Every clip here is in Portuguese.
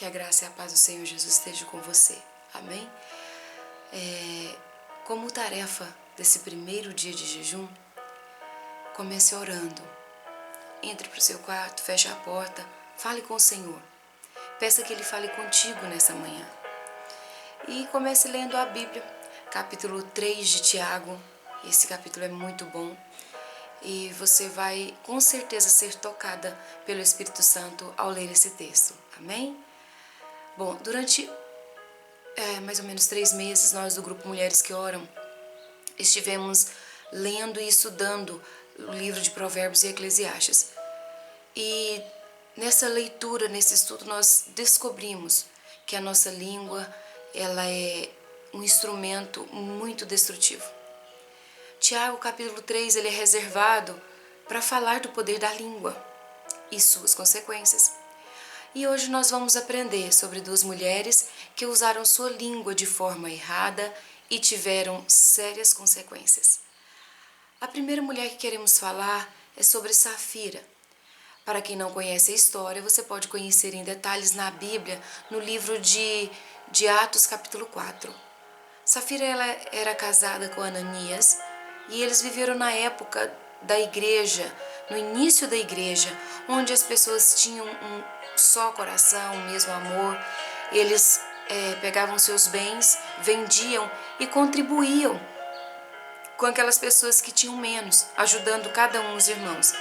Que a graça e a paz do Senhor Jesus estejam com você. Amém? Como tarefa desse primeiro dia de jejum, comece orando. Entre para o seu quarto, feche a porta, fale com o Senhor. Peça que Ele fale contigo nessa manhã. E comece lendo a Bíblia, capítulo 3 de Tiago. Esse capítulo é muito bom. E você vai com certeza ser tocada pelo Espírito Santo ao ler esse texto. Amém? Bom, durante mais ou menos 3 meses, nós do Grupo Mulheres que Oram estivemos lendo e estudando o livro de Provérbios e Eclesiastes. E nessa leitura, nesse estudo, nós descobrimos que a nossa língua ela é um instrumento muito destrutivo. Tiago, capítulo 3, ele é reservado para falar do poder da língua e suas consequências. E hoje nós vamos aprender sobre 2 mulheres que usaram sua língua de forma errada e tiveram sérias consequências. A primeira mulher que queremos falar é sobre Safira. Para quem não conhece a história, você pode conhecer em detalhes na Bíblia, no livro de Atos, capítulo 4. Safira ela era casada com Ananias e eles viveram na época da igreja, no início da igreja, onde as pessoas tinham um só coração, o mesmo amor. Eles pegavam seus bens, vendiam e contribuíam com aquelas pessoas que tinham menos, ajudando cada um dos irmãos.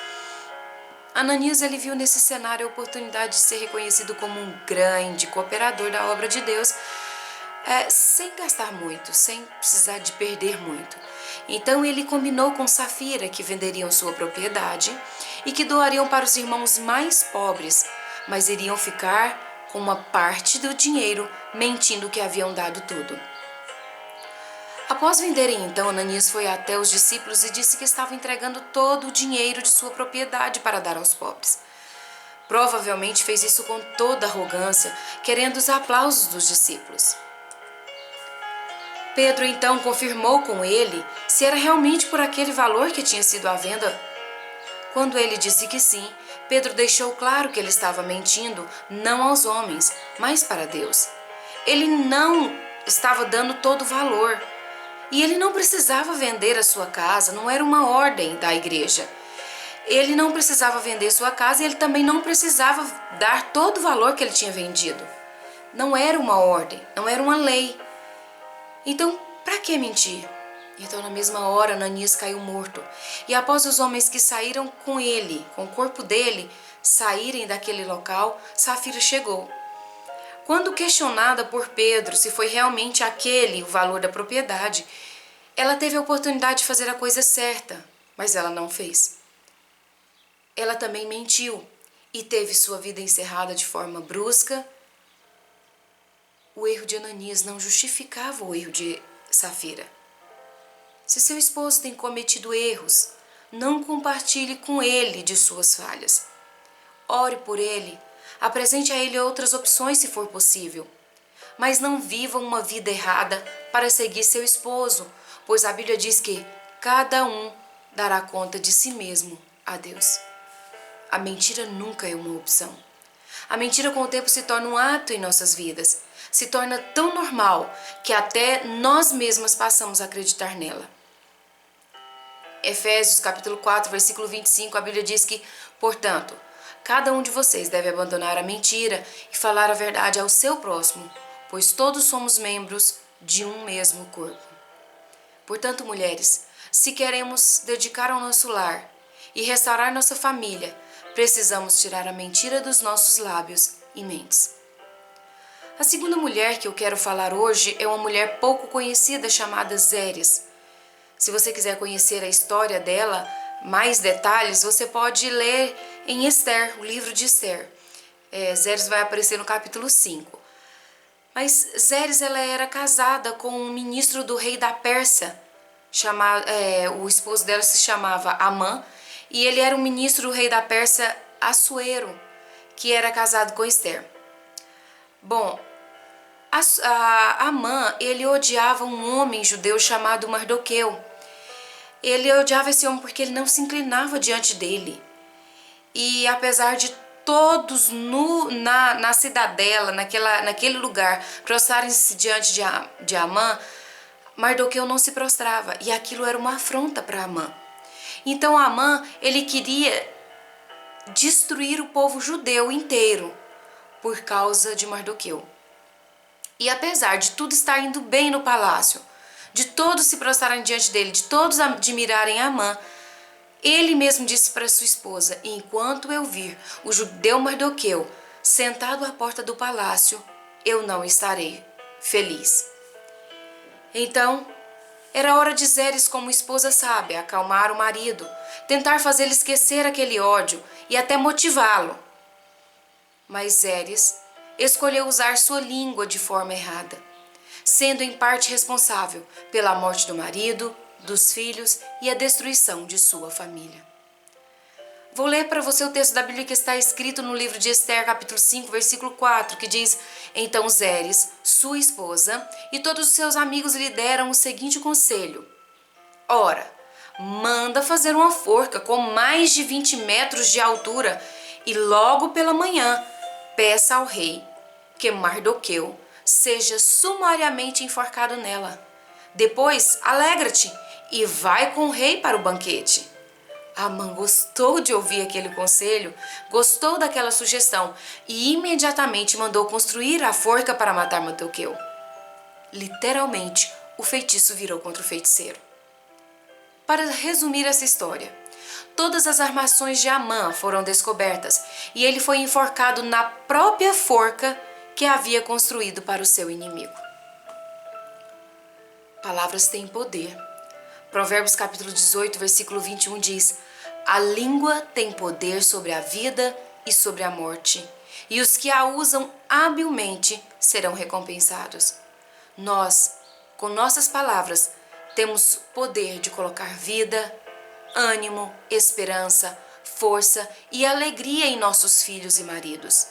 Ananias ele viu nesse cenário a oportunidade de ser reconhecido como um grande cooperador da obra de Deus, sem gastar muito, sem precisar de perder muito. Então ele combinou com Safira que venderiam sua propriedade e que doariam para os irmãos mais pobres, mas iriam ficar com uma parte do dinheiro, mentindo que haviam dado tudo. Após venderem então, Ananias foi até os discípulos e disse que estava entregando todo o dinheiro de sua propriedade para dar aos pobres. Provavelmente fez isso com toda arrogância, querendo os aplausos dos discípulos. Pedro então confirmou com ele se era realmente por aquele valor que tinha sido a venda. Quando ele disse que sim, Pedro deixou claro que ele estava mentindo não aos homens, mas para Deus. Ele não estava dando todo o valor. E ele não precisava vender a sua casa, não era uma ordem da igreja. Ele não precisava vender sua casa e ele também não precisava dar todo o valor que ele tinha vendido. Não era uma ordem, não era uma lei. Então, para que mentir? Então, na mesma hora, Ananias caiu morto. E após os homens que saíram com ele, com o corpo dele, saírem daquele local, Safira chegou. Quando questionada por Pedro se foi realmente aquele o valor da propriedade, ela teve a oportunidade de fazer a coisa certa, mas ela não fez. Ela também mentiu e teve sua vida encerrada de forma brusca. O erro de Ananias não justificava o erro de Safira. Se seu esposo tem cometido erros, não compartilhe com ele de suas falhas. Ore por ele, apresente a ele outras opções se for possível. Mas não viva uma vida errada para seguir seu esposo, pois a Bíblia diz que cada um dará conta de si mesmo a Deus. A mentira nunca é uma opção. A mentira com o tempo se torna um ato em nossas vidas. Se torna tão normal que até nós mesmas passamos a acreditar nela. Efésios capítulo 4, versículo 25, a Bíblia diz que, portanto, cada um de vocês deve abandonar a mentira e falar a verdade ao seu próximo, pois todos somos membros de um mesmo corpo. Portanto, mulheres, se queremos dedicar ao nosso lar e restaurar nossa família, precisamos tirar a mentira dos nossos lábios e mentes. A segunda mulher que eu quero falar hoje é uma mulher pouco conhecida chamada Zeres. Se você quiser conhecer a história dela, mais detalhes, você pode ler em Esther, o livro de Esther. Zeres vai aparecer no capítulo 5. Mas Zeres ela era casada com um ministro do rei da Pérsia. O esposo dela se chamava Amã e ele era um ministro do rei da Pérsia, Assuero, que era casado com Esther. Bom, Amã, ele odiava um homem judeu chamado Mardoqueu. Ele odiava esse homem porque ele não se inclinava diante dele. E apesar de todos na cidadela, naquele lugar, prostrarem-se diante de Amã, Mardoqueu não se prostrava, e aquilo era uma afronta para Amã. Então Amã, ele queria destruir o povo judeu inteiro por causa de Mardoqueu. E apesar de tudo estar indo bem no palácio, de todos se prostrarem diante dele, de todos admirarem Amã, ele mesmo disse para sua esposa: enquanto eu vir o judeu Mardoqueu sentado à porta do palácio, eu não estarei feliz. Então, era hora de Zeres, como esposa sábia, acalmar o marido, tentar fazê-lo esquecer aquele ódio e até motivá-lo. Mas Zeres escolheu usar sua língua de forma errada, sendo em parte responsável pela morte do marido, dos filhos e a destruição de sua família. Vou ler para você o texto da Bíblia que está escrito no livro de Esther, capítulo 5, versículo 4, que diz: então Zeres, sua esposa, e todos os seus amigos lhe deram o seguinte conselho: ora, manda fazer uma forca com mais de 20 metros de altura e logo pela manhã peça ao rei que Mardoqueu seja sumariamente enforcado nela. Depois, alegra-te e vai com o rei para o banquete. Amã gostou de ouvir aquele conselho, gostou daquela sugestão e imediatamente mandou construir a forca para matar Mardoqueu. Literalmente, o feitiço virou contra o feiticeiro. Para resumir essa história, todas as armações de Amã foram descobertas e ele foi enforcado na própria forca que havia construído para o seu inimigo. Palavras têm poder. Provérbios capítulo 18, versículo 21 diz: a língua tem poder sobre a vida e sobre a morte, e os que a usam habilmente serão recompensados. Nós, com nossas palavras, temos poder de colocar vida, ânimo, esperança, força e alegria em nossos filhos e maridos.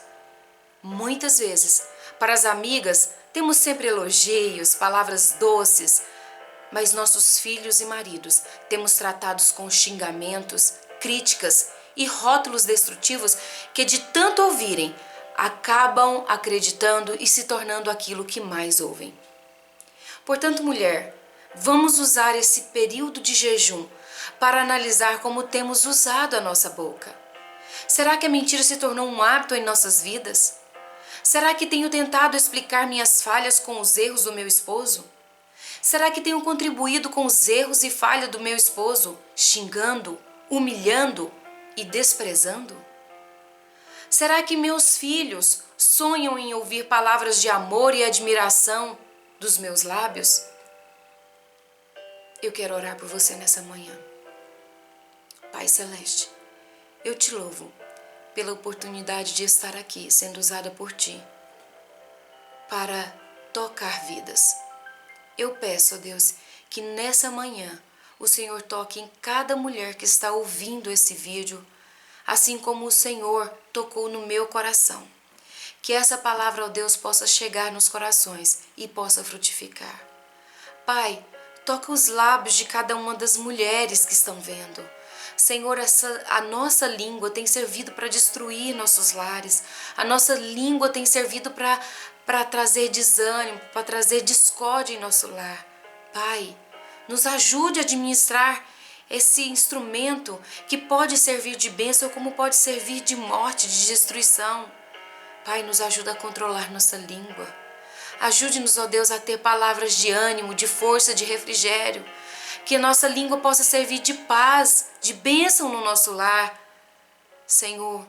Muitas vezes, para as amigas, temos sempre elogios, palavras doces, mas nossos filhos e maridos temos tratados com xingamentos, críticas e rótulos destrutivos que, de tanto ouvirem, acabam acreditando e se tornando aquilo que mais ouvem. Portanto, mulher, vamos usar esse período de jejum para analisar como temos usado a nossa boca. Será que a mentira se tornou um hábito em nossas vidas? Será que tenho tentado explicar minhas falhas com os erros do meu esposo? Será que tenho contribuído com os erros e falhas do meu esposo, xingando, humilhando e desprezando? Será que meus filhos sonham em ouvir palavras de amor e admiração dos meus lábios? Eu quero orar por você nessa manhã. Pai Celeste, eu te louvo pela oportunidade de estar aqui sendo usada por Ti para tocar vidas. Eu peço, ó Deus, que nessa manhã o Senhor toque em cada mulher que está ouvindo esse vídeo, assim como o Senhor tocou no meu coração. Que essa palavra, ó Deus, possa chegar nos corações e possa frutificar. Pai, toca os lábios de cada uma das mulheres que estão vendo. Senhor, a nossa língua tem servido para destruir nossos lares. A nossa língua tem servido para trazer desânimo, para trazer discórdia em nosso lar. Pai, nos ajude a administrar esse instrumento que pode servir de bênção como pode servir de morte, de destruição. Pai, nos ajuda a controlar nossa língua. Ajude-nos, ó Deus, a ter palavras de ânimo, de força, de refrigério. Que a nossa língua possa servir de paz, de bênção no nosso lar. Senhor,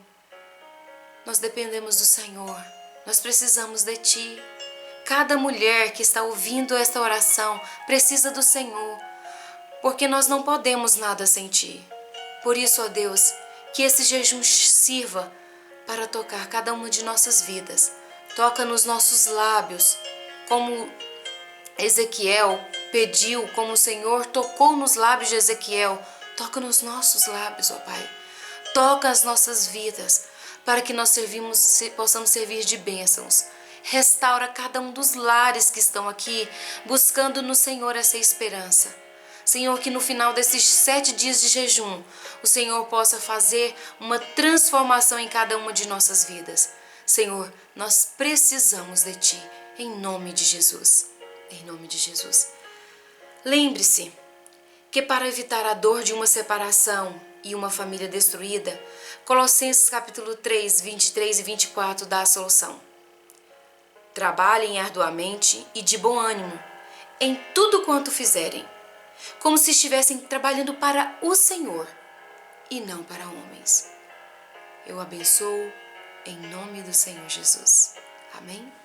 nós dependemos do Senhor. Nós precisamos de Ti. Cada mulher que está ouvindo esta oração precisa do Senhor, porque nós não podemos nada sem Ti. Por isso, ó Deus, que esse jejum sirva para tocar cada uma de nossas vidas. Toca nos nossos lábios, como Ezequiel pediu, como o Senhor tocou nos lábios de Ezequiel. Toca nos nossos lábios, ó Pai. Toca as nossas vidas, para que nós possamos servir de bênçãos. Restaura cada um dos lares que estão aqui, buscando no Senhor essa esperança. Senhor, que no final desses 7 dias de jejum, o Senhor possa fazer uma transformação em cada uma de nossas vidas. Senhor, nós precisamos de Ti, em nome de Jesus. Em nome de Jesus. Lembre-se que para evitar a dor de uma separação e uma família destruída, Colossenses capítulo 3, 23 e 24 dá a solução. Trabalhem arduamente e de bom ânimo em tudo quanto fizerem, como se estivessem trabalhando para o Senhor e não para homens. Eu abençoo em nome do Senhor Jesus. Amém?